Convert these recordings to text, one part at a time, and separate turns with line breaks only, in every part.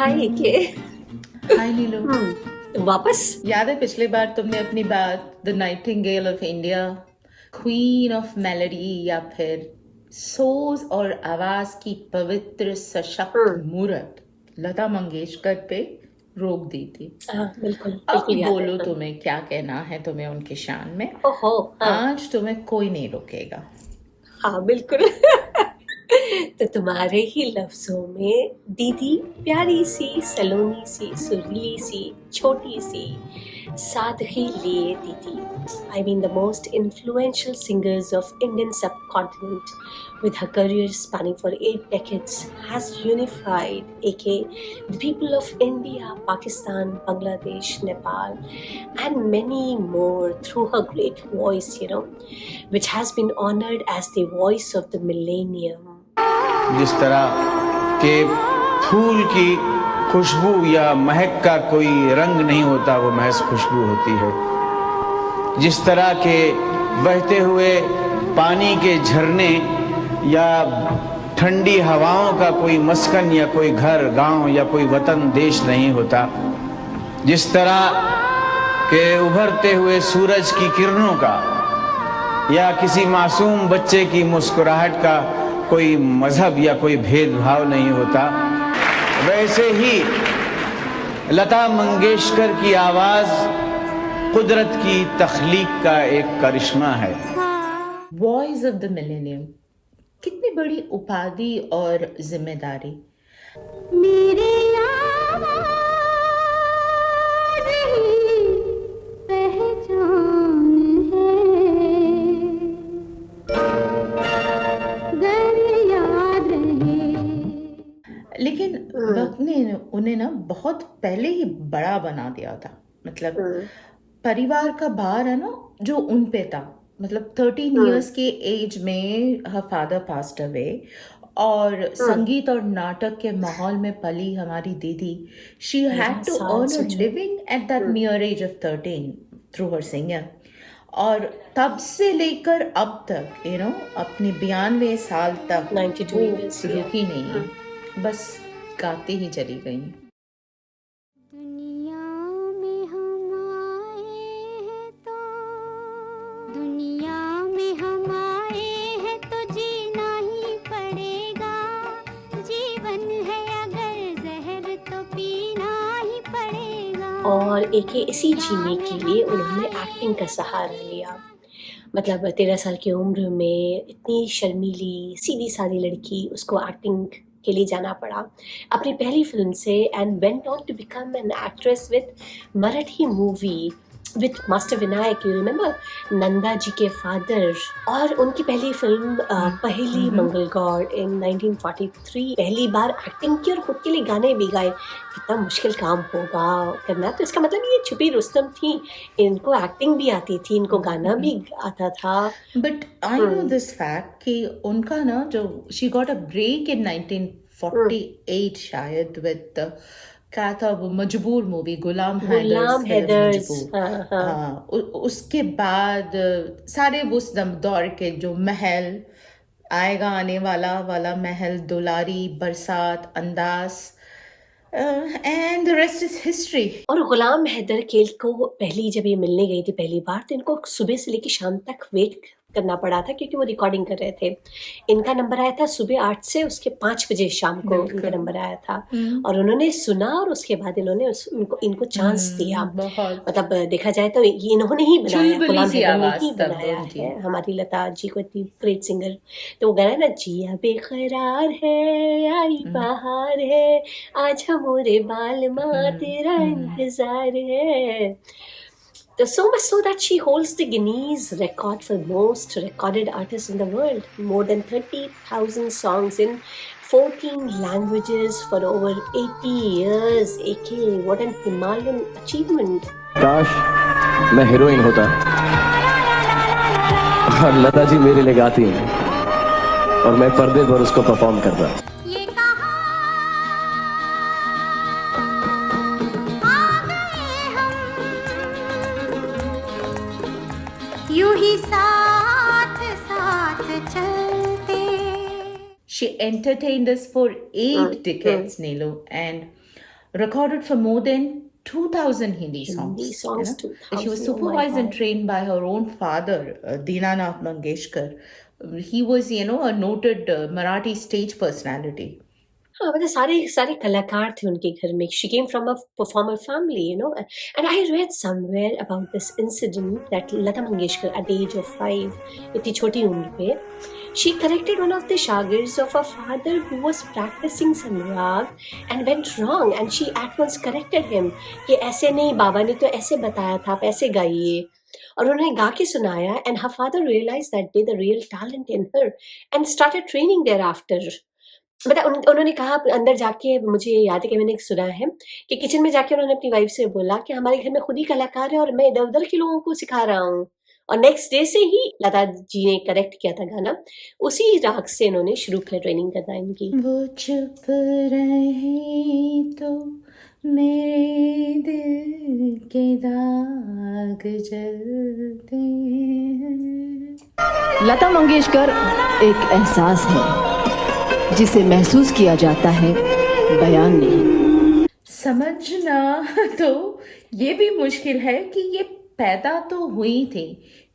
हाय के
हाय नीलू।
वापस
याद है पिछली बार तुमने अपनी बात the Nightingale of India, queen of melody या फिर सोज और आवाज की पवित्र सशक्त मूर्त लता मंगेशकर पे रोक दी थी।
हाँ बिल्कुल
अब
बिल्कुल याद
बोलो
है।
तुम्हें क्या कहना है तुम्हें उनकी शान में।
ओहो हाँ
आज तुम्हें कोई नहीं रोकेगा।
हाँ बिल्कुल तो तुम्हारे ही लफ्जों में दीदी प्यारी सी सलोनी सी सुरीली सी छोटी सी सादगी लिए दीदी। I mean the most influential singers of Indian subcontinent with her career spanning for 8 decades has unified aka the people of India, Pakistan, Bangladesh, Nepal and many more through her great voice, which has been honored as the voice of the millennium.
जिस तरह के फूल की खुशबू या महक का कोई रंग नहीं होता, वो महज खुशबू होती है। जिस तरह के बहते हुए पानी के झरने या ठंडी हवाओं का कोई मस्कन या कोई घर गांव या कोई वतन देश नहीं होता, जिस तरह के उभरते हुए सूरज की किरणों का या किसी मासूम बच्चे की मुस्कुराहट का कोई मजहब या कोई भेदभाव नहीं होता, वैसे ही लता मंगेशकर की आवाज कुदरत की तख्लीक का एक करिश्मा है।
वॉइस ऑफ द मिलेनियम, कितनी बड़ी उपाधि और जिम्मेदारी।
मेरे आवाज़ ही पहचान है, गर याद रहे।
लेकिन वक्त ने उन्हें ना बहुत पहले ही बड़ा बना दिया था। मतलब परिवार का भार है ना जो उन पे था। मतलब 13 इयर्स के एज में हर फादर पास्ड अवे और संगीत और नाटक के माहौल में पली हमारी दीदी, she had to earn a living at that mere age of 13 through her singing. और तब से लेकर अब तक अपने 92 साल तक
92 years,
रुकी नहीं है, बस गाते ही चली गई।
दुनिया में हम आए हैं तो दुनिया में हम आए हैं तो जीना ही पड़ेगा। जीवन है अगर जहर तो पीना ही पड़ेगा।
और एक इसी जीने के लिए उन्होंने एक्टिंग का सहारा लिया। मतलब 13 साल की उम्र में इतनी शर्मीली सीधी सादी लड़की, उसको एक्टिंग के लिए जाना पड़ा अपनी पहली फिल्म से, and went on to become an actress with Marathi movie with master Vinayak, you remember, Nanda ji के फादर। और उनकी पहली फिल्म पहली मंगल गॉड इन 1943 पहली बार एक्टिंग की और खुद के लिए गाने भी गाए। कितना मुश्किल काम होगा करना। तो इसका मतलब ये छुपी रुस्तम थी, इनको एक्टिंग भी आती थी, इनको गाना भी आता था।
But I know this fact कि उनका ना जो she got a break in 1948 शायद विद क्या था वो मजबूर मूवी, गुलाम हैदर्स। हाँ, उसके बाद सारे उस दौर के जो महल आएगा आने वाला महल, दुलारी, बरसात, अंदाज and the rest is history.
और गुलाम हैदर खेल को पहली जब ये मिलने गई थी पहली बार, तो इनको सुबह से लेकर शाम तक वेट करना पड़ा था क्योंकि वो रिकॉर्डिंग कर रहे थे। इनका नंबर आया था सुबह 8 से उसके 5 बजे शाम को इनका नंबर आया था। और उन्होंने सुना और उसके बाद इन्होंने इनको चांस दिया। मतलब देखा जाए तो ये इन्होंने ही बनाया, गुलाम हैदर ने ही बनाया है हमारी लता जी को, इतनी ग्रेट सिंगर। तो वो गाना ना, जिया बेकरार है आई बहार है, आज हमारे बाल माँ तेरा इंतजार है। So much so that she holds the Guinness record for most recorded artists in the world. More than 30,000 songs in 14 languages for over 80 years. AK, what an Himalayan achievement.
काश मैं हीरोइन होता और लता जी मेरे लिए गाती और मैं पर्दे पर उसको परफॉर्म करता।
She entertained us for 8 decades, Neelu, and recorded for more than 2000 Hindi
Hindi
songs.
songs,
And she
2000,
was
oh my
supervised and
God.
trained by her own father, Dinanath Mangeshkar. He was, a noted Marathi stage personality.
हाँ, मतलब सारे सारे कलाकार थे उनके घर में. She came from a performer family, and I read somewhere about this incident that Lata Mangeshkar at the age of 5, इतनी छोटी उम्र पे, she corrected one of the shagirds of her father who was practicing some rag and went wrong, and she at once corrected him कि ऐसे नहीं, बाबा ने तो ऐसे बताया था, आप ऐसे गाइए. और उन्होंने गा के सुनाया, and her father realized that day the real talent in her and started training thereafter. मतलब उन्होंने कहा अंदर जाके, मुझे याद है कि मैंने सुना है कि किचन में जाके उन्होंने अपनी वाइफ से बोला कि हमारे घर में खुद ही कलाकार है और मैं इधर-उधर के लोगों को सिखा रहा हूँ. और नेक्स्ट डे से ही लता जी ने करेक्ट किया था गाना. उसी राग से इन्होंने शुरू किया ट्रेनिंग करना इनकी.
वो चुप रहे तो मेरे दिल के दाग जलते हैं.
लता मंगेशकर एक एहसास है जिसे महसूस किया जाता है, बयान नहीं.
समझना तो ये भी मुश्किल है कि ये पैदा तो हुई थी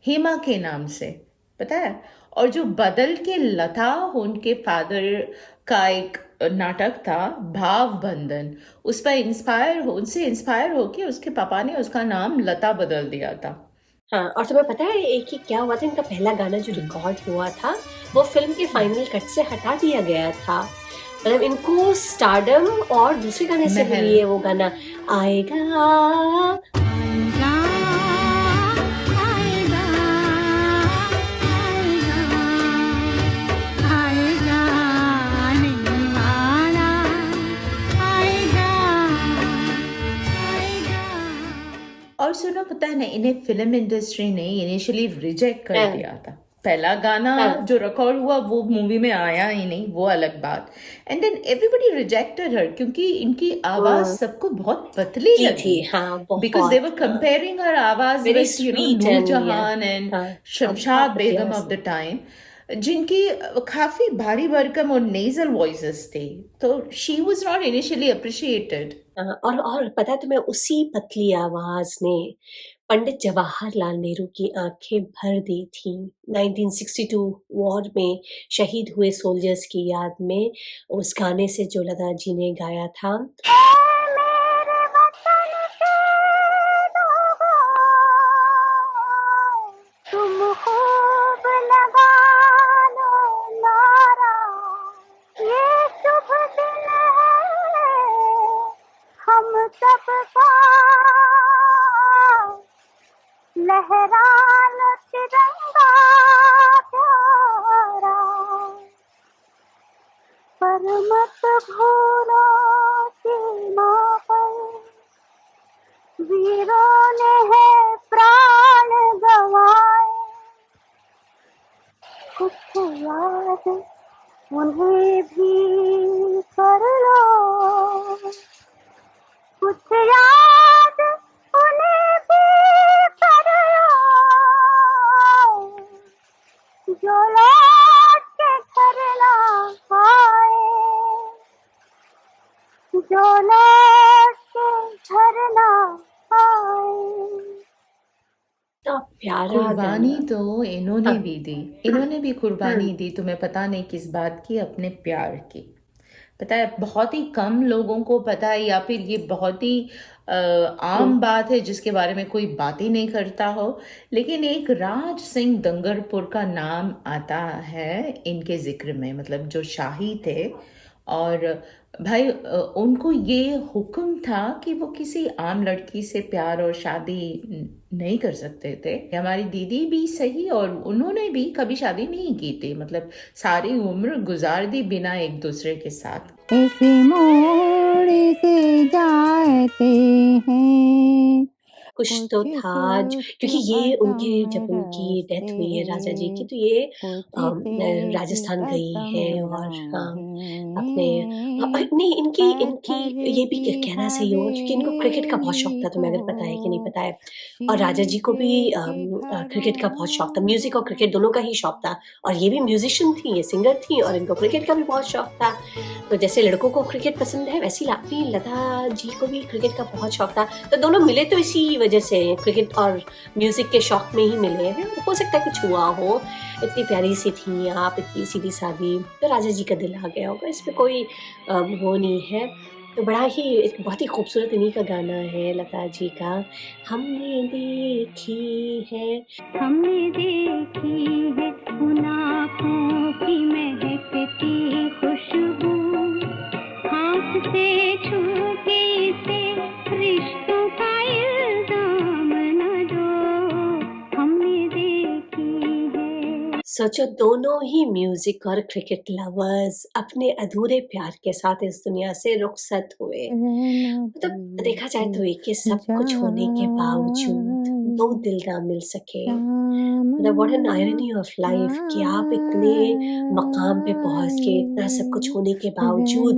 हेमा के नाम से, पता है. और जो बदल के लता, उनके फादर का एक नाटक था भाव बंधन, उनसे इंस्पायर होके उसके पापा ने उसका नाम लता बदल दिया था.
हाँ, और तुम्हें पता है एक ही क्या हुआ था, इनका पहला गाना जो रिकॉर्ड हुआ था वो फिल्म के फाइनल कट से हटा दिया गया था. मतलब इनको स्टारडम और दूसरे गाने से
महल.
मिली है वो गाना आएगा.
आएगा आएगा आएगा आएगा निवाला आएगा आएगा.
और सुनो, पता है ना, इन्हें फिल्म इंडस्ट्री ने इनिशियली रिजेक्ट कर
हाँ.
दिया था. पहला गाना
हाँ.
जो रिकॉर्ड हुआ वो मूवी में आया ही नहीं, वो अलग बात. एंड देन एवरीबडी रिजेक्टेड हर क्योंकि इनकी आवाज सबको बहुत पतली
जी
लगी.
थी, हाँ,
Because they
बहुत.
were comparing her आवाज
Very
with,
sweet
Noor
and,
Jahan and
हाँ,
शमशाद
बहुत
बेगम
बढ़िया
ऑफ द टाइम, जिनकी काफी भारी भरकम और नेजल वॉइसेस थी. तो she was not initially appreciated.
हाँ, और पता है तुम्हें, उसी पतली आवाज ने पंडित जवाहरलाल नेहरू की आंखें भर दी थी. 1962 वॉर में शहीद हुए सोल्जर्स की याद में उस गाने से जो लता जी ने गाया था.
मेरे वतन के लोगों, तुम खूब लगा लो नारा, ये शुभ दिन है हम सबका, लहरा लो तिरंगा प्यारा, पर मत भूलो सीमा पर वीरों ने है प्राण गंवाए, कुछ याद उन्हें भी कर लो, कुछ याद उन्हें भी कर लो, जो लौट के घर ना आए, जो लौट के घर ना आए.
तो प्यारा
कुर्बानी
गाना.
तो इन्होंने
हाँ.
भी दी. इन्होंने भी कुर्बानी दी. तुम्हें पता नहीं किस बात की? अपने प्यार की. पता है, बहुत ही कम लोगों को पता है, या फिर ये बहुत ही आम बात है जिसके बारे में कोई बात ही नहीं करता हो. लेकिन एक राज सिंह दंगरपुर का नाम आता है इनके जिक्र में, मतलब जो शाही थे. और भाई उनको ये हुक्म था कि वो किसी आम लड़की से प्यार और शादी नहीं कर सकते थे. हमारी दीदी भी सही, और उन्होंने भी कभी शादी नहीं की थी. मतलब सारी उम्र गुजार दी बिना एक दूसरे के साथ.
ऐसे मोड़ से जाते हैं
कुछ तो था क्योंकि ये उनके जब उनकी डेथ हुई है राजा जी की, तो ये राजस्थान गई है और हाँ, अपने नहीं इनकी इनकी ये भी कहना सही होगा क्योंकि इनको क्रिकेट का बहुत शौक था, तुम्हें अगर पता है कि नहीं पता है। और राजा जी को भी क्रिकेट का बहुत शौक था, म्यूजिक और क्रिकेट दोनों का ही शौक था। और ये भी म्यूजिशियन थी, ये सिंगर थी और इनको क्रिकेट का भी बहुत शौक था। तो जैसे लड़कों को क्रिकेट पसंद है वैसे ही अपनी लता जी को भी क्रिकेट का बहुत शौक था। तो दोनों मिले तो इसी वजह से, क्रिकेट और म्यूजिक के शौक में ही मिले हैं। हो सकता है कुछ हुआ हो, इतनी प्यारी सी थी आप, इतनी सीधी सादी, तो राजा जी का दिल आ गया होगा, इसमें कोई वो नहीं है। तो बड़ा ही एक बहुत ही खूबसूरत इन्हीं का गाना है लता जी का, हमने देखी है
उन आँखों की महकती खुशबू, हाथ से छू के इसे रिश्तों का इल्जाम न दो, हमने देखी है।
सोचो दोनों ही म्यूजिक और क्रिकेट लवर्स अपने अधूरे प्यार के साथ इस दुनिया से रुखसत हुए। मतलब देखा जाए तो एक के सब कुछ होने के बावजूद दो दिल ना मिल सके। मतलब what an irony of life कि आप इतने मकाम पे पहुंच के, इतना सब कुछ होने के बावजूद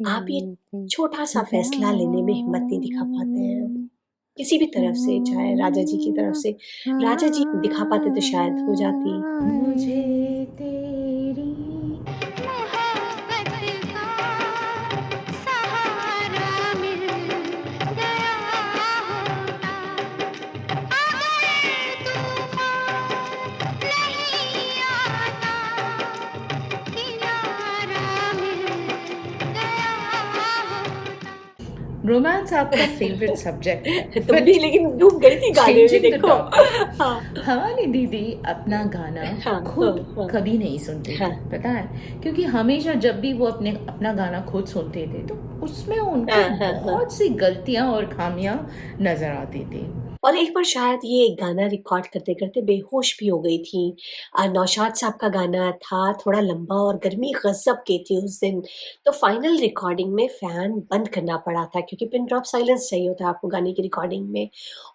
आप ये छोटा सा फैसला लेने में हिम्मत नहीं दिखा पाते हैं किसी भी तरफ से, चाहे राजा जी की तरफ से। राजा जी दिखा पाते तो शायद हो जाती।
मुझे तेरी
मोहब्बत का सहारा मिल गया होता, अगर तूफान नहीं आता, किनारा मिल गया होता।
रोमांस आपका फेवरेट सब्जेक्ट है,
तुम भी लेकिन डूब गई थी गाने में,
Changing the
देखो।
topic.
हाँ
हमारी दीदी अपना गाना
हाँ,
खुद
हाँ।
कभी नहीं सुनती
हाँ।
थी, पता है, क्योंकि हमेशा जब भी वो अपना गाना खुद सुनते थे तो उसमें उनको
हाँ, हाँ, हाँ।
बहुत सी गलतियां और खामियां नजर आती थी।
और एक बार शायद ये गाना रिकॉर्ड करते करते बेहोश भी हो गई थी। नौशाद साहब का गाना था, थोड़ा लंबा और गर्मी गजब की थी उस दिन। तो फाइनल रिकॉर्डिंग में फैन बंद करना पड़ा था क्योंकि पिन ड्रॉप साइलेंस चाहिए होता है आपको गाने की रिकॉर्डिंग में।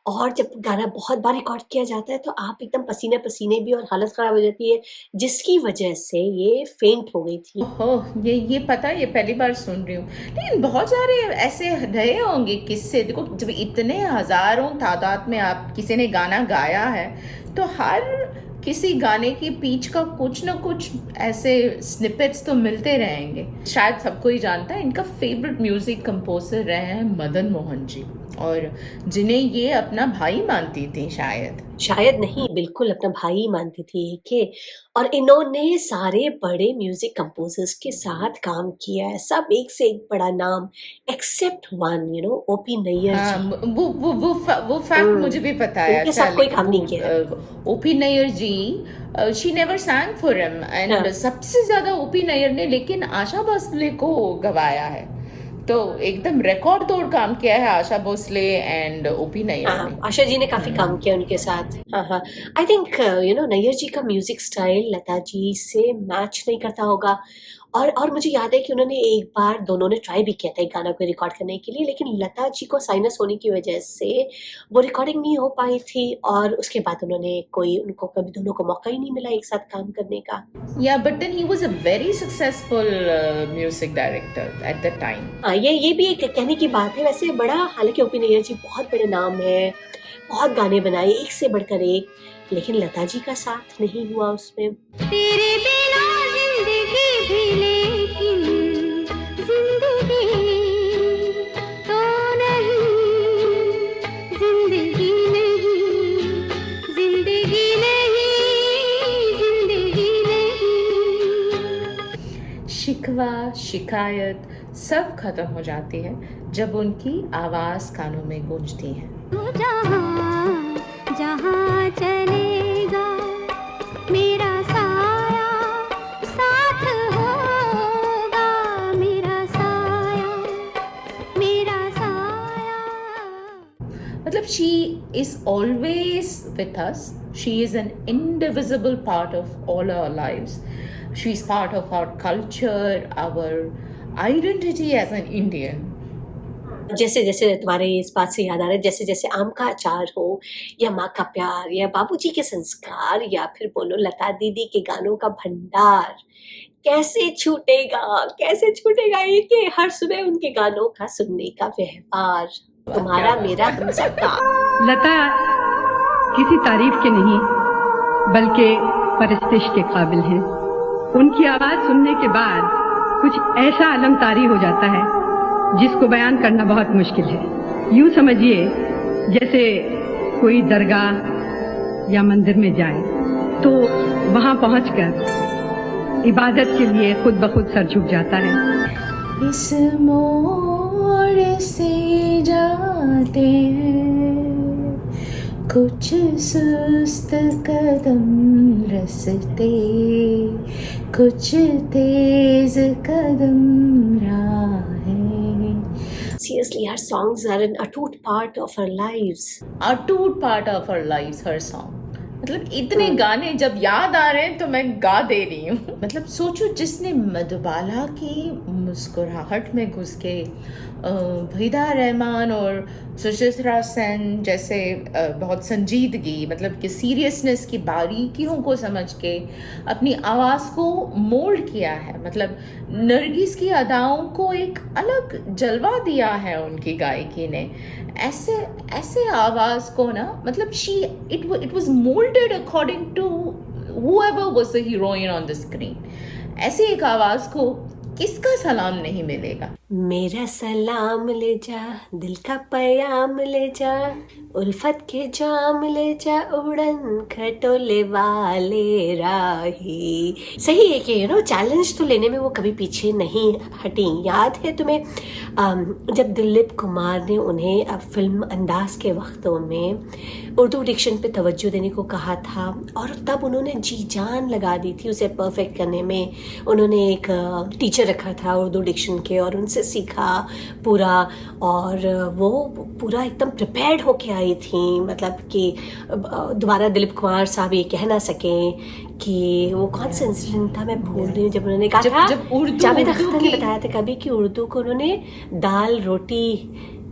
और जब गाना बहुत बार रिकॉर्ड किया जाता है तो आप एकदम पसीने पसीने भी और हालत खराब हो जाती है, जिसकी वजह से ये फेंट हो गई थी।
ओह, ये पता, ये पहली बार सुन रही हूँ, लेकिन बहुत सारे ऐसे रहे होंगे किस्से। देखो, जब इतने हजारों तादाद में आप किसी ने गाना गाया है तो हर किसी गाने के बीच का कुछ ना कुछ ऐसे स्निपेट्स तो मिलते रहेंगे। शायद सबको ही जानता है, इनका फेवरेट म्यूजिक कंपोजर रहे हैं मदन मोहन जी, और जिन्हें ये अपना भाई मानती थी। शायद
नहीं, बिल्कुल अपना भाई मानती थी के। और इन्होंने सारे बड़े म्यूजिक कंपोजर्स के साथ काम किया है, सब एक से एक बड़ा नाम, एक्सेप्ट वन, ओपी नैयर जी।
हाँ, वो फैक्ट मुझे भी पता है।
उनके साथ कोई काम नहीं किया है।
OP Nayyar ji, she never sang for him, and सबसे ज्यादा ओपी नैयर ने लेकिन आशा भोसले को गवाया है। तो एकदम रिकॉर्ड तोड़ काम किया है आशा भोसले एंड ओपी नैयर ने।
आशा जी ने काफी काम किया उनके साथ। हाँ, आई थिंक नैयर जी का म्यूजिक स्टाइल लता जी से मैच नहीं करता होगा। और मुझे याद है कि उन्होंने एक बार दोनों ने ट्राई भी किया था एक गाना को रिकॉर्ड करने के लिए, लेकिन लता जी को साइनस होने की वजह से वो रिकॉर्डिंग नहीं हो पाई थी। और उसके बाद उनको कभी दोनों को मौका ही नहीं मिला एक साथ काम करने का।
या but then he was a very successful music director at the time.
हाँ, ये भी एक कहने की बात है वैसे बड़ा। हालांकि ओपी नैयर जी बहुत बड़े नाम है, बहुत गाने बनाए एक से बढ़कर एक, लेकिन लता जी का साथ नहीं हुआ उसमें।
तेरे बिना जिंदगी भी, लेकिन जिंदगी तो नहीं, जिंदगी नहीं, जिंदगी नहीं, जिंदगी नहीं।
शिकवा शिकायत सब खत्म हो जाती है जब उनकी आवाज कानों में गूंजती है।
तू जहाँ जहाँ चलेगा मेरा साया साथ होगा, मेरा साया, मेरा साया।
मतलब she is always with us. She is an indivisible part of all our lives. She is part of our culture, our identity as an Indian.
जैसे जैसे तुम्हारे इस बात से याद आ रहा है, जैसे जैसे आम का अचार हो या माँ का प्यार या बाबूजी के संस्कार या फिर बोलो लता दीदी के गानों का भंडार, कैसे छूटेगा, कैसे छूटेगा ये कि हर सुबह उनके गानों का सुनने का व्यवहार, तुम्हारा मेरा हम सबका।
लता किसी तारीफ के नहीं बल्कि परस्तिश के काबिल हैं। उनकी आवाज सुनने के बाद कुछ ऐसा अलमतारी हो जाता है जिसको बयान करना बहुत मुश्किल है। यूं समझिए जैसे कोई दरगाह या मंदिर में जाए तो वहां पहुंचकर इबादत के लिए खुद ब खुद सर झुक जाता है।
इस मोड़ से जाते हैं कुछ सुस्त कदम रसते, कुछ तेज कदम राहें।
Seriously, our songs are an अटूट part of our lives.
अटूट part of our lives her song. मतलब इतने गाने जब याद आ रहे हैं तो मैं गा दे रही हूँ। मतलब सोचो जिसने मधुबाला की मुस्कुराहट में घुस के वहीदा रहमान और सुचित्रा सेन जैसे बहुत संजीदगी, मतलब कि सीरियसनेस की बारीकियों को समझ के अपनी आवाज़ को मोल्ड किया है। मतलब नरगिस की अदाओं को एक अलग जलवा दिया है उनकी गायकी ने। ऐसे ऐसे आवाज़ को ना, मतलब it was moulded according to whoever was the heroine on the screen। ऐसी एक आवाज़ को किसका सलाम नहीं मिलेगा।
मेरा सलाम ले जा, दिल का पयाम ले जा, उल्फत के जाम ले जा, उड़न खटोले वाले राही। सही है कि चैलेंज तो लेने में वो कभी पीछे नहीं हटी। याद है तुम्हें जब दिलीप कुमार ने उन्हें अब फिल्म अंदाज के वक्तों में उर्दू डिक्शन पे तवज्जो देने को कहा था और तब उन्होंने जी जान लगा दी थी उसे परफेक्ट करने में। उन्होंने एक टीचर रखा था उर्दू डिक्शन के और उनसे सीखा पूरा, और वो पूरा एकदम प्रिपेयर्ड होके आई थी। मतलब कि दोबारा दिलीप कुमार साहब ये कह ना सकें कि वो कौन सा इंसिडेंट था, मैं भूल रही हूँ, जब उन्होंने कहा था, जावेद अख्तर ने बताया था कभी कि उर्दू को उन्होंने दाल रोटी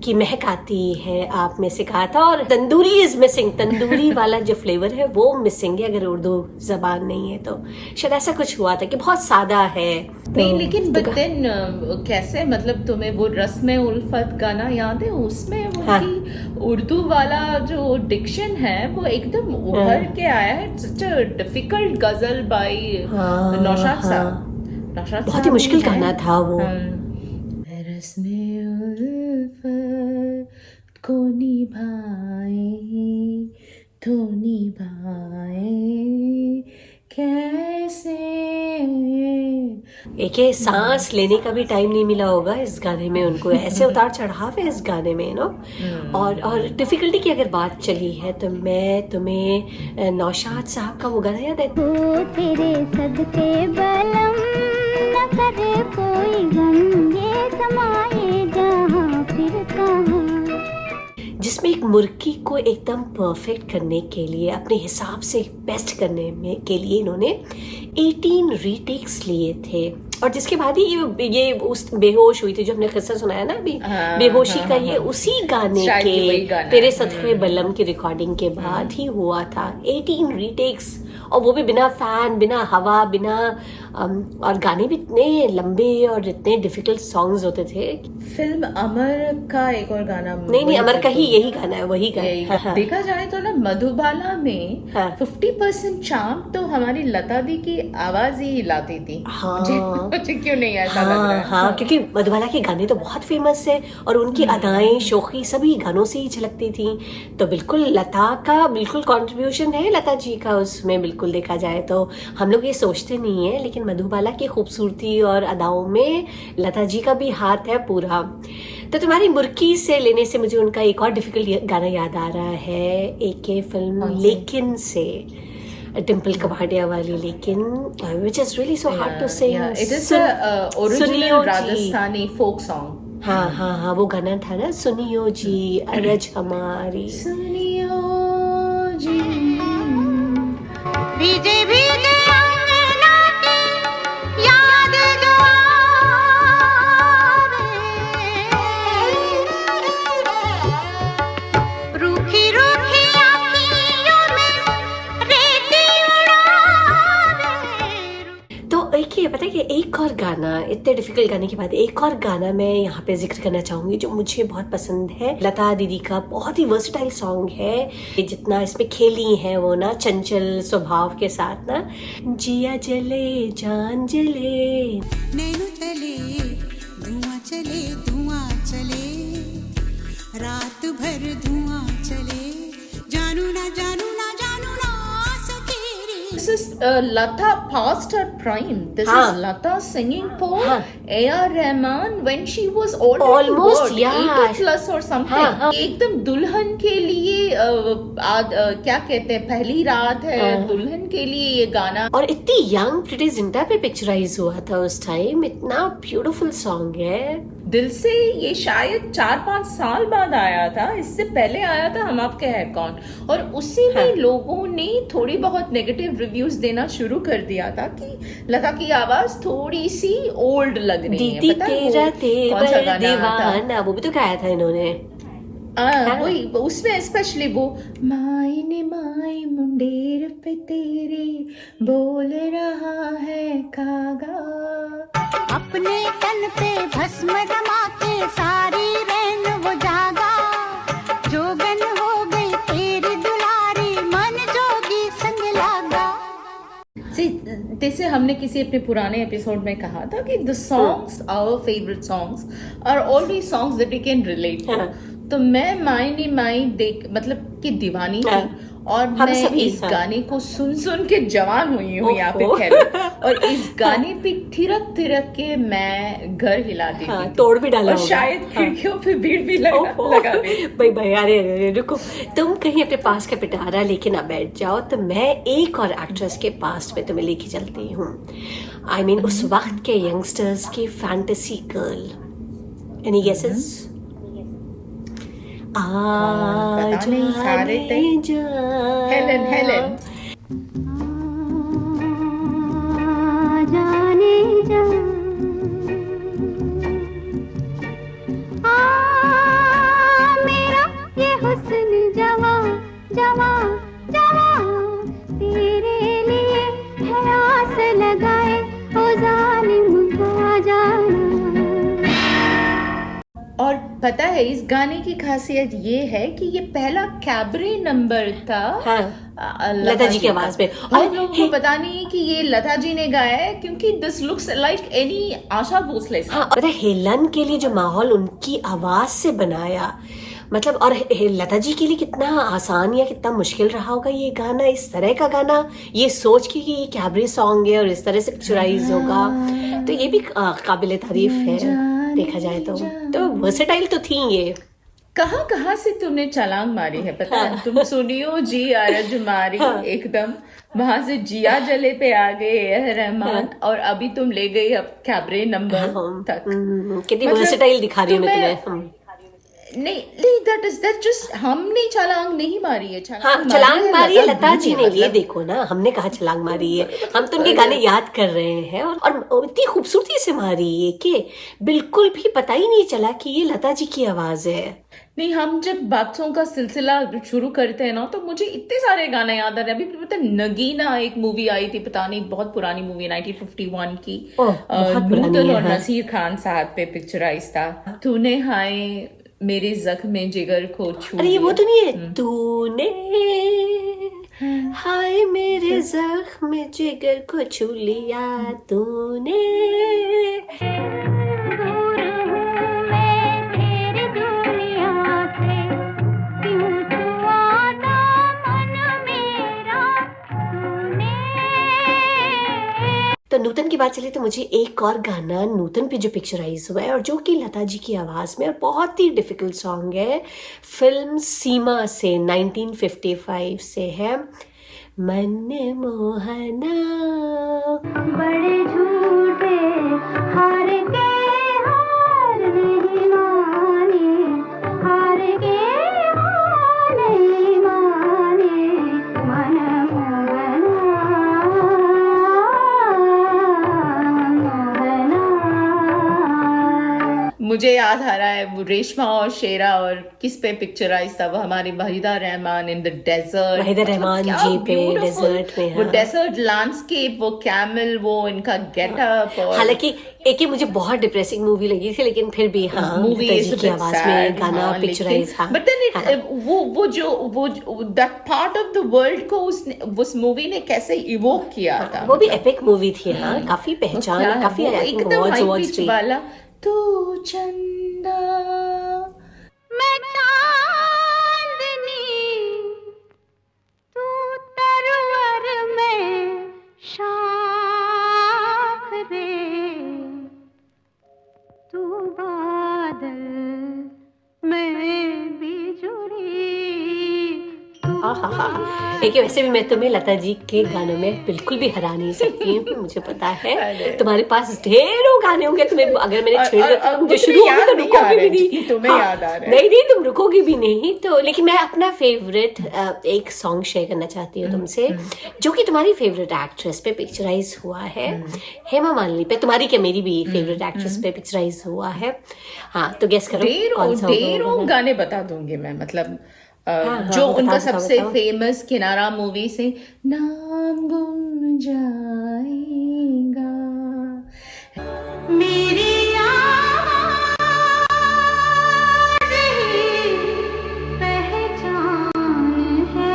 की महक आती है आप में से कहा था, और तंदूरी इज मिसिंग, तंदूरी वाला जो फ्लेवर है वो मिसिंग है अगर उर्दू जबान नहीं है तो। शायद ऐसा कुछ हुआ था कि बहुत सादा है
नहीं, लेकिन बदन कैसे, मतलब तुम्हें वो रस्म उल्फत गाना याद है, उसमें उनकी उर्दू वाला जो डिक्शन है वो एकदम उभर के आया है। सच अ डिफिकल्ट गजल बाय नौशाद साहब। नौशाद
बहुत ही मुश्किल गाना था वो।
रस्म उल्फत को निभाए तो निभाए कैसे।
एक सांस लेने का भी टाइम नहीं मिला होगा इस गाने में उनको। ऐसे उतार चढ़ाव है इस गाने में और डिफिकल्टी की अगर बात चली है तो मैं तुम्हें नौशाद साहब का वो गाना याद है,
तेरे सदके बलम न करे कोई गम, ये समाए जहां फिर कहां।
जिसमें एक मुर्गी को एकदम परफेक्ट करने के लिए, अपने हिसाब से बेस्ट करने में के लिए इन्होंने 18 रीटेक्स लिए थे। और जिसके बाद ही ये उस बेहोश हुई थी जो हमने किस्सा सुनाया ना अभी, बेहोशी का ये उसी गाने के तेरे सदके बलम की रिकॉर्डिंग के बाद ही हुआ था। 18 रीटेक्स, और वो भी बिना फैन, बिना हवा, बिना और गाने भी इतने लंबे और इतने डिफिकल्ट सॉन्ग्स होते थे।
फिल्म अमर का एक और गाना,
नहीं अमर का ही यही गाना है, वही गाना। हाँ।
देखा जाए तो ना मधुबाला में 50% चार्म तो हमारी लता दी की आवाज ही लाती थी।
हाँ।
मुझे क्यों नहीं ऐसा लग रहा है?
हाँ, क्योंकि मधुबाला के गाने तो बहुत फेमस है और उनकी अदाएं, शोखी सभी गानों से ही झलकती थी। तो बिल्कुल लता का बिल्कुल कंट्रीब्यूशन है, लता जी का उसमें बिल्कुल देखा जाए तो। हम लोग ये सोचते नहीं है लेकिन मधुबाला की खूबसूरती और अदाओं में लता जी का भी हाथ है पूरा। तो तुम्हारी मुर्गी से लेने से मुझे उनका एक और डिफिकल्ट गाना याद आ रहा है, एक फिल्म लेकिन से, डिम्पल कपाडिया वाली लेकिन, which is really so hard to sing।
It is a original Rajasthani folk song।
हाँ, वो गाना था ना, सुनियो जी अरज हमारी,
सुनियो जी
भीजे भीजे अंगना की याद जो आवे,
एक और गाना, इतने डिफिकल्ट गाने के बाद एक और गाना मैं यहाँ पे जिक्र करना चाहूंगी जो मुझे बहुत पसंद है। लता दीदी का बहुत ही वर्सटाइल सॉन्ग है। ये जितना इसमें खेली है वो ना चंचल स्वभाव के साथ ना, जिया जले जान जले,
नैनो तले धुआं चले रात भर धुआं चले, जानू ना सकेरे।
This is Lata past her prime. This
हाँ.
is Lata singing for
हाँ.
A.R. Rahman when she was already
Almost,
what,
yeah.
80 plus or something.
हाँ.
एकदम दुल्हन के लिए क्या कहते हैं, पहली रात है, दुल्हन के लिए ये गाना।
और इतनी यंग प्रिटी जिंटा पे पिक्चराइज हुआ था उस टाइम। इतना ब्यूटीफुल सॉन्ग है।
दिल से ये शायद 4-5 साल बाद आया था, इससे पहले आया था हम आपके हैं कौन, और उसी में लोगों ने थोड़ी बहुत नेगेटिव रिव्यूज देना शुरू कर दिया था कि लता की आवाज थोड़ी सी ओल्ड लग रही है।
दीदी
पता है
तेरा
वो कौन सा
तेवर
गाना था?
दीवाना, वो भी तो गाया था इन्होंने।
वही उसमें स्पेशली वो माई ने माई मुंडेर पे तेरे बोल रहा है कागा,
अपने तन पे भस्म रमा के सारी रैन वो जागा, जोगन हो गई तेरी दुलारी मन जोगी संग लागा।
जैसे हमने किसी अपने पुराने एपिसोड में कहा था कि the songs our favourite songs are always songs that we can relate to. तो मैं माई माई देख मतलब कि दीवानी थी, और मैं इस गाने को सुन सुन के जवान हुई हूँ यहाँ पे खैर। और इस गाने पे थिरक थिरक के मैं घर हिला दी थी,
तोड़ भी डाला
और शायद खिड़कियों पे भीड़ भी लगा दी।
भाई अरे रुको, तुम कहीं अपने पास का पिटारा लेके ना बैठ जाओ, तो मैं एक और एक्ट्रेस के पास में तुम्हें लेके चलती हूँ। आई मीन उस वक्त के यंगस्टर्स की फैंटेसी गर्ल। Any guesses?
पता नहीं, सारे हेलेन
जाने जा मेरा ये हुस्न जवां जवां जवां तेरे लिए है आस लगाए ओ जालिम का जाना।
और पता है इस गाने की खासियत ये है कि ये पहला कैबरे नंबर था।
लता जी की आवाज में।
और लोगों को पता नहीं कि ये लता जी ने गाया है, क्योंकि this looks like any Asha Bhosle.
पता है हेलन के लिए जो माहौल उनकी आवाज से बनाया, मतलब, और लता जी के लिए कितना आसान या कितना मुश्किल रहा होगा ये गाना, इस तरह का गाना, ये सोच के कि ये कैबरे सॉन्ग है और इस तरह से पिक्चराइज होगा, तो ये भी काबिले तारीफ है देखा जाए तो वर्सेटाइल तो थी ये।
कहाँ से तुमने छलांग मारी है पता है? तुम सुनियो जी आरज मारी एकदम, वहां से जिया जले पे आ गए रहमान, और अभी तुम ले गई अब कैबरे नंबर तक।
कितनी वर्सेटाइल दिखा रही हूँ मैं तुम्हें।
नहीं दैट जस्ट हमने छलांग नहीं मारी है,
छलांग मारी है लता जी ने। ये देखो ना, हमने कहा छलांग मारी है, हम तो उनके गाने याद कर रहे हैं, और इतनी खूबसूरती से मारी है कि बिल्कुल भी पता ही नहीं चला कि ये लता जी की आवाज है।
नहीं, हम जब बातों का सिलसिला शुरू करते हैं ना, तो मुझे इतने सारे गाने याद आ रहे हैं। अभी पता नगीना एक मूवी आई थी, पता नहीं, बहुत पुरानी मूवी 1951 की, नूतन और नसीर खान साहब पे पिक्चराइज था। तूने हाय मेरे जख्म जिगर को छू।
अरे ये वो तो नहीं है, तूने हाय मेरे जख्म जिगर को छू लिया तूने। तो नूतन की बात चली तो मुझे एक और गाना नूतन पे जो पिक्चराइज हुआ है और जो कि लता जी की आवाज में, और बहुत ही डिफिकल्ट सॉन्ग है, फिल्म सीमा से 1955 से है, मन मोहना।
बड़े झूठे हार के हार नहीं माने, हार के हार नहीं माने, मन
मुझे याद आ रहा है वो रेशमा और शेरा और किस पे पिक्चराइज था, वो हमारी Waheeda Rehman in the desert.
Waheeda Rehman ji पे डेजर्ट में,
वो
हाँ।
डेजर्ट लैंडस्केप, वो कैमल, वो इनका गेटअप। और
हालांकि एक ही मुझे बहुत डिप्रेसिंग मूवी लगी थी, लेकिन फिर भी हाँ,
मूवी
लता
इज
जी की आवाज में गाना पिक्चराइज, हाँ।
बट देन वो that part of the world को उस मूवी ने कैसे इवोक किया था।
वो भी एपिक मूवी थी, हाँ। काफी पहचान, काफी
एकदम हाई
अवार्ड्स
पिच
भी।
वाला। तू चंदा
मैं चांदनी तू तरवर में शाख रे, तू बादल मैं बिजुली।
देखिए वैसे भी मैं तुम्हें लता जी के गानों में बिल्कुल भी हरा नहीं सकती हूँ, मुझे पता है। तुम्हारे पास ढेरों गाने होंगे, तुम्हें अगर मैंने छेड़ दिया तो मुझे शुरू होगी तो रुकोगी भी नहीं।
तुम्हें याद आ रहा है?
नहीं, तुम रुकोगी भी नहीं तो। लेकिन मैं अपना फेवरेट एक सॉन्ग शेयर करना चाहती हूँ तुमसे, जो कि तुम्हारी फेवरेट एक्ट्रेस पे पिक्चराइज हुआ है, हेमा मालिनी पे। तुम्हारी क्या, मेरी भी फेवरेट एक्ट्रेस पे पिक्चराइज हुआ है। हाँ, तो गेस करो कौन सा होगा।
ढेरों गाने बता दूंगी मैं, मतलब
हाँ,
जो
बताओ,
उनका
बताओ,
सबसे
बताओ।
फेमस किनारा मूवी से नाम गुम जाएगा,
मेरी आवाज़ ही पहचान है,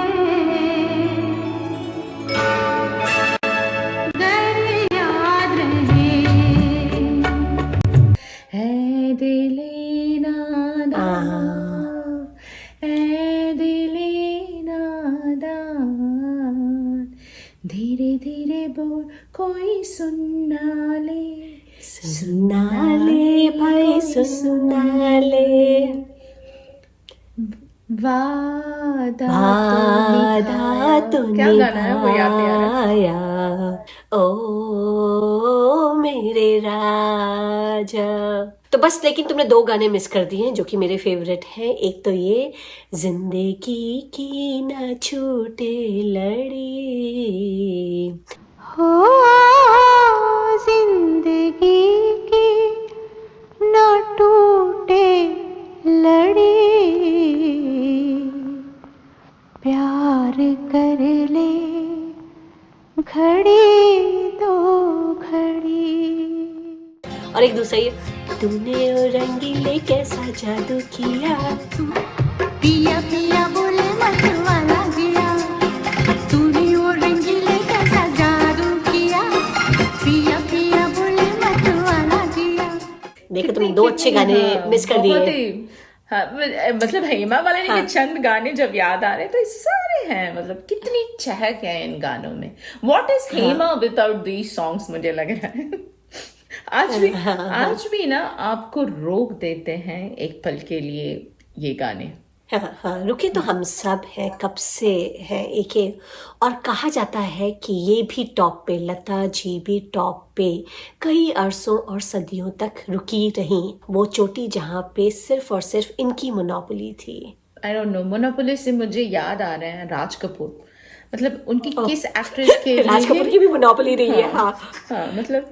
गर याद रहे।
है दिले नादान, है दिले नादान, धीरे धीरे बोल कोई सुनना ले,
सुना ले भाई सुना ले,
वादा
वादा तो
क्या गाना है वो याद नहीं आ रहा।
निभाया ओ मेरे राजा। तो बस, लेकिन तुमने दो गाने मिस कर दिए हैं जो कि मेरे फेवरेट हैं। एक तो ये जिंदगी की ना छूटे लड़ी,
हो जिंदगी की न टूटे लड़ी, प्यार कर ले घड़ी दो घड़ी।
और एक दूसरा ये तूने ओ रंगीले कैसा जादू किया,
पिया पिया बोले मत वाला गया, तूने वो रंगीले कैसा जादू किया, पिया पिया बोले मत वाला गया।
देखो तुम दो अच्छे गाने मिस कर
बहुत
दिए।
ही, हाँ, मतलब हेमा वाले के चंद गाने जब याद आ रहे तो सारे हैं, मतलब कितनी चहक है इन गानों में। What is Hema without these songs, मुझे लग रहा है आज भी ना आपको रोक देते हैं एक पल के लिए ये गाने।
हाँ हाँ, रुके तो हम सब हैं, कब से हैं एक एक। और कहा जाता है कि ये भी टॉप पे, लता जी भी टॉप पे कई अरसों और सदियों तक रुकी रहीं, वो चोटी जहाँ पे सिर्फ और सिर्फ इनकी मोनोपोली थी।
आई डोंट नो, मोनोपोली से मुझे याद आ रहे हैं राज कपूर, मतलब उनकी किस एक्ट्रेस के
राज कपूर की भी मोनोपोली रही है। हाँ
हाँ, मतलब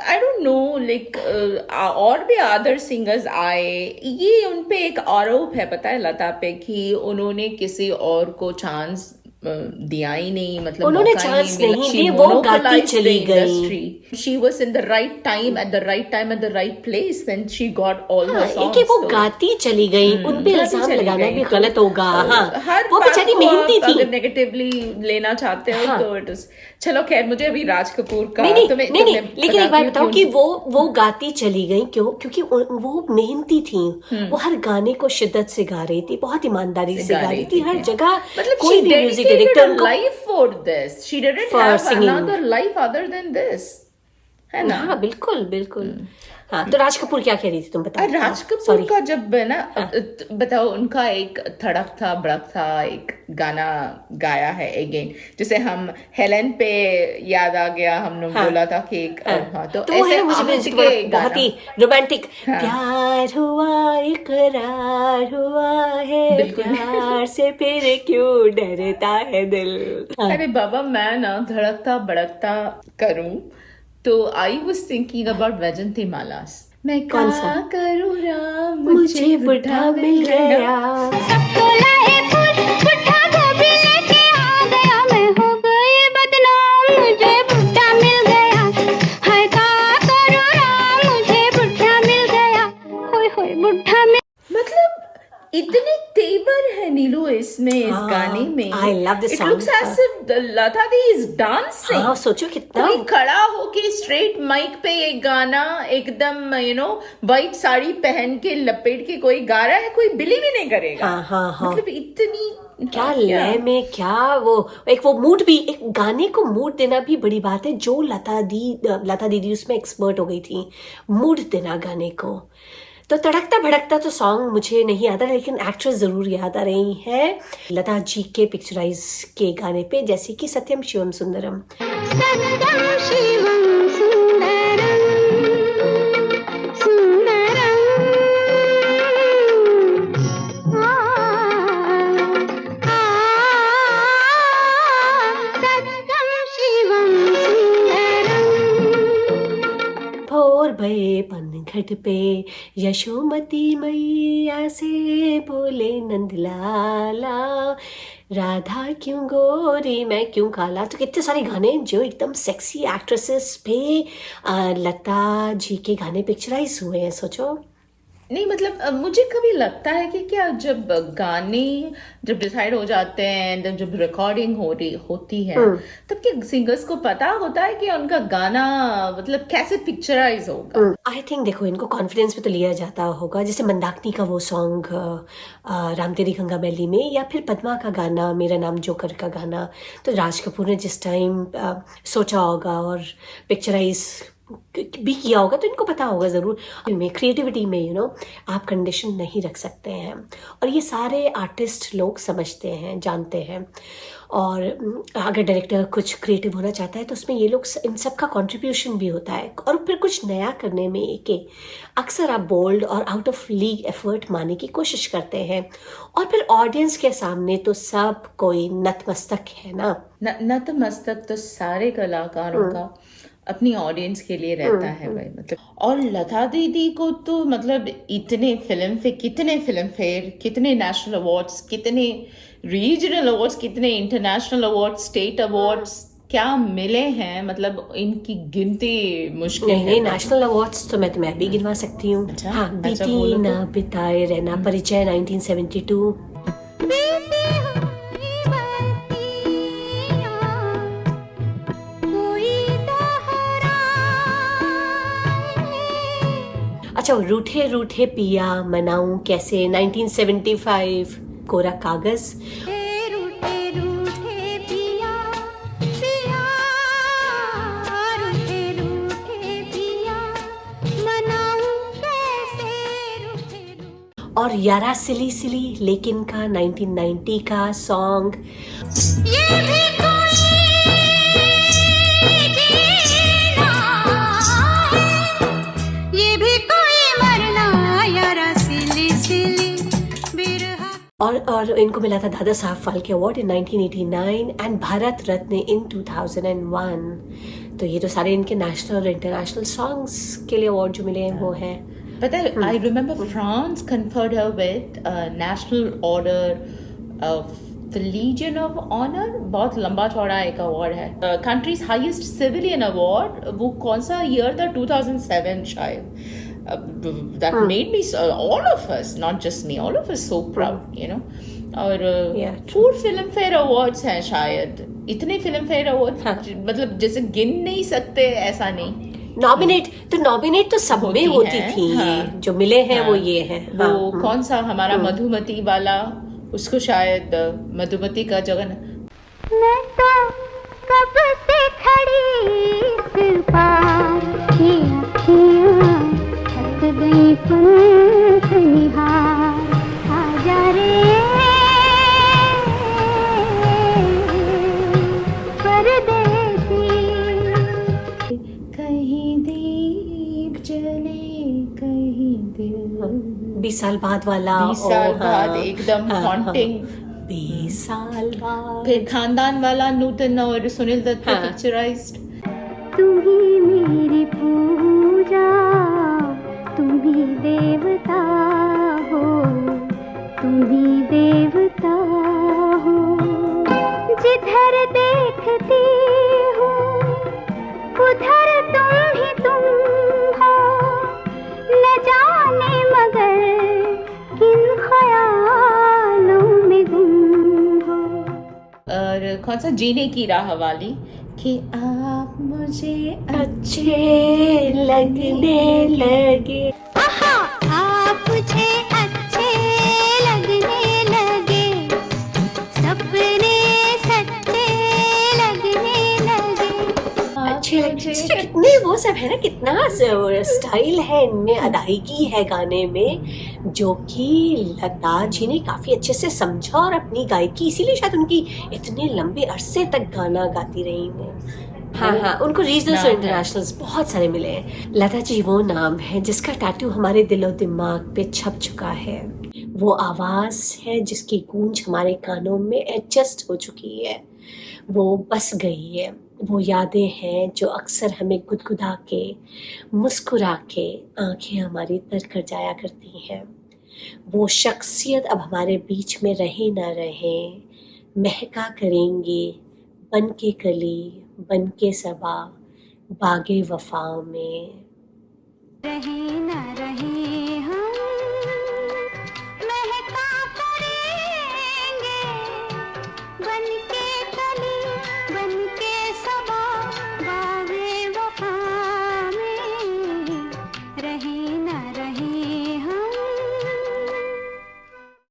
आई डोंट नो, लाइक और भी अदर सिंगर्स आए, ये उनपे एक आरोप है पता है लता पे कि उन्होंने किसी और को चांस दिया ही नहीं, मतलब
उन्होंने
मौका
चांस
मिला।
नहीं
She
दिए, वो गाती
monopolized
चली
the
गई।
industry. She was in the right time at the right time at the right place, then she got all her
हाँ,
songs.
एक वो
तो-
गाती चली गई, उन पे
गाती
इल्जाम
चली
लगाना
गई।
भी गलत होगा। हाँ,
हर
वो
बात
बेचारी
को
मेहनती
आप
थी।
अगर नेगेटिवली लेना चाहते हो
हाँ।
तो इट इज, चलो खैर, मुझे अभी राज कपूर का
नहीं नहीं
तुम्हें
नहीं,
तुम्हें
लेकिन एक बात
बताती
बताओ
हूँ
कि वो गाती चली गई क्यों? क्योंकि वो मेहनती थी, वो हर गाने को शिद्दत से गा रही थी, बहुत ईमानदारी से गा रही थी, हर जगह।
मतलब
कोई भी म्यूजिक डायरेक्टर उनको
life for this, she didn't
For
have
singing.
Another life other than this, है ना।
हाँ बिल्कुल बिल्कुल। हाँ, तो राज कपूर क्या कह रही थी तुम बताओ।
राज कपूर
Sorry.
का जब है ना, बताओ, उनका एक धड़क था भड़क था एक गाना गाया है अगेन, जिसे हम हेलेन पे याद आ गया, हमने बोला था कि एक, हाँ, तो
वो
ऐसे
है मुझे
आमिर
म्यूजिक
के
बहुत
गाना।
ही रोमांटिक। प्यार हुआ इकरार हुआ है, प्यार से फिर क्यों डरता है दिल।
अरे बाबा, मैं ना धड़कता भड़कता करूं तो I was thinking about Vaijanti मालास। मैं
कौन
क्या
सा?
करूँ राम,
मुझे बुढ़ा मिल गया।
सबको लाए फूल, बुढ़ा को भी लेके आ गया। मैं हो गई बदनाम, मुझे बुढ़ा मिल गया। हाय क्या करूँ राम, मुझे बुढ़ा मिल गया। होय होय बुढ़ा मिल।
मतलब इतने तेवर है नीलू इसमें, इस
हाँ,
गाने में।
I love this
It
song.
looks as if Lata the is dancing.
हाँ, सोचो कितना
कोई खड़ा होके स्ट्रेट माइक पे ये गाना एकदम वाइट साड़ी पहन के लपेट के कोई गा रहा है, कोई बिलीव ही नहीं करेगा।
हाँ, हाँ, हाँ।
मतलब इतनी
क्या लय में, क्या वो मूड भी, एक गाने को मूड देना भी बड़ी बात है। जो लता दीदी उसमें एक्सपर्ट हो गई थी, मूड देना गाने को। तो तड़कता भड़कता तो सॉन्ग मुझे नहीं आता, लेकिन एक्ट्रेस जरूर याद आ रही है लता जी के पिक्चराइज के गाने पे, जैसे कि सत्यम शिवम सुंदरम।
सत्यं शिवं सुंदरं सुंदरं सत्यं शिवं सुंदरं।
भोर भये पनघट पे यशोमती मैया से बोले नंदलाला, राधा क्यों गोरी मैं क्यों काला। तो कितने सारे गाने जो एकदम सेक्सी एक्ट्रेसेस पे लता जी के गाने पिक्चराइज हुए हैं, सोचो।
नहीं मतलब मुझे कभी लगता है कि क्या जब गाने जब डिसाइड हो जाते हैं, जब रिकॉर्डिंग होती है, तब क्या सिंगर्स को पता होता है कि उनका गाना मतलब कैसे पिक्चराइज होगा?
आई थिंक देखो, इनको कॉन्फिडेंस में तो लिया जाता होगा, जैसे मंदाकिनी का वो सॉन्ग राम तेरी गंगा मैली में, या फिर पद्मा का गाना मेरा नाम जोकर का गाना। तो राज कपूर ने जिस टाइम सोचा होगा और पिक्चराइज भी किया होगा, तो इनको पता होगा ज़रूर। में क्रिएटिविटी में आप कंडीशन नहीं रख सकते हैं, और ये सारे आर्टिस्ट लोग समझते हैं, जानते हैं। और अगर डायरेक्टर कुछ क्रिएटिव होना चाहता है तो उसमें ये लोग, इन सब का कंट्रीब्यूशन भी होता है। और फिर कुछ नया करने में के अक्सर आप बोल्ड और आउट ऑफ लीग एफर्ट मारने की कोशिश करते हैं, और फिर ऑडियंस के सामने तो सब कोई नतमस्तक है ना।
नतमस्तक तो सारे कलाकारों का अपनी ऑडियंस के लिए रहता है भाई। मतलब और लता दीदी को तो मतलब कितने फिल्म फेयर, कितने नेशनल अवार्ड्स, कितने रीजनल अवार्ड्स, कितने इंटरनेशनल अवार्ड्स, स्टेट अवार्ड्स क्या मिले हैं, मतलब इनकी गिनती मुश्किल है।
नहीं, नेशनल अवार्ड्स तो मैं भी गिनवा सकती हूँ।
अच्छा,
हाँ,
अच्छा,
बीती
बोलो
ना
तो।
बिताए रहना, परिचय 1972, अच्छा, रूठे रूठे पिया मनाऊं कैसे 1975, कोरा कागज,
रूठे रूठे पिया पिया, रूठे रूठे पिया, मनाऊं कैसे रूठे रूठे।
और यारा सिली सिली लेकिन का 1990 का सॉन्ग।
ये भी कोई जीना है, ये भी कोई मरना, यारा सिली सिली बिरहा।
और इनको मिला था Dada Saheb Phalke award in 1989 and Bharat Ratna in 2001। तो ये तो सारे इनके नेशनल और इंटरनेशनल सॉन्ग्स के लिए अवार्ड जो मिले हैं वो हैं।
पता है, I remember France conferred her with National Order of the Legion of Honour. बहुत लंबा चौड़ा एक अवार्ड है, कंट्रीज हाईएस्ट सिविलियन अवार्ड। वो कौन सा ईयर था? 2007 शायद। that made me, all of us, not just me, all of us so proud, और
Yeah,
4 फिल्म फेयर अवार्ड्स हैं शायद। इतने फिल्म फेयर अवार्ड मतलब जैसे गिन नहीं सकते, ऐसा नहीं।
नॉमिनेट तो सब में होती थी।
हाँ।
जो मिले हैं वो ये हैं।
वो कौन सा हमारा मधुमती वाला, उसको शायद मधुमती का जगन।
मैं तो कब से खड़ी इस पार, ये अखियाँ थक गई पंख निहार, आजा रे परदेसी।
कहीं दीप जले, कहीं दिल।
20 साल बाद वाला।
20 साल
ओ,
बाद
हाँ,
एकदम
हाँ,
हॉन्टिंग।
20 साल बाद।
फिर खानदान वाला नूतन और सुनील दत्त
हाँ।
पिक्चराइज्ड।
तू ही मेरी पूजा, तुम ही देवता हो, तुम ही देवता हो। जिधर देखती हूँ उधर तुम हो, न जाने मगर किन ख्यालों में गुम हो।
और कौन सा जीने की राह वाली कि आप मुझे
अच्छे लगने लगे।
आप मुझे अच्छे लगने लगे, सपने सच्चे लगने लगे।
अच्छे लगे। इसमें कितने वो सब है ना, कितना स्टाइल है इनमें, अदायगी है गाने में, जो कि लता जी ने काफी अच्छे से समझा और अपनी गायकी, इसीलिए शायद उनकी इतने लंबे अरसे तक गाना गाती रही हैं। हाँ, उनको रीजनल और इंटरनेशनल्स बहुत सारे मिले हैं। लता जी वो नाम है जिसका टैटू हमारे दिलो दिमाग पे छप चुका है। वो आवाज है जिसकी गूंज हमारे कानों में एडजस्ट हो चुकी है, वो बस गई है। वो यादें हैं जो अक्सर हमें गुदगुदा के, मुस्कुरा के आंखें हमारी तर कर जाया करती हैं। वो शख्सियत अब हमारे बीच में रहे ना रहे, महका करेंगे बन के कली, बन के सबा, बागे वफा में।
रहे न रहे हम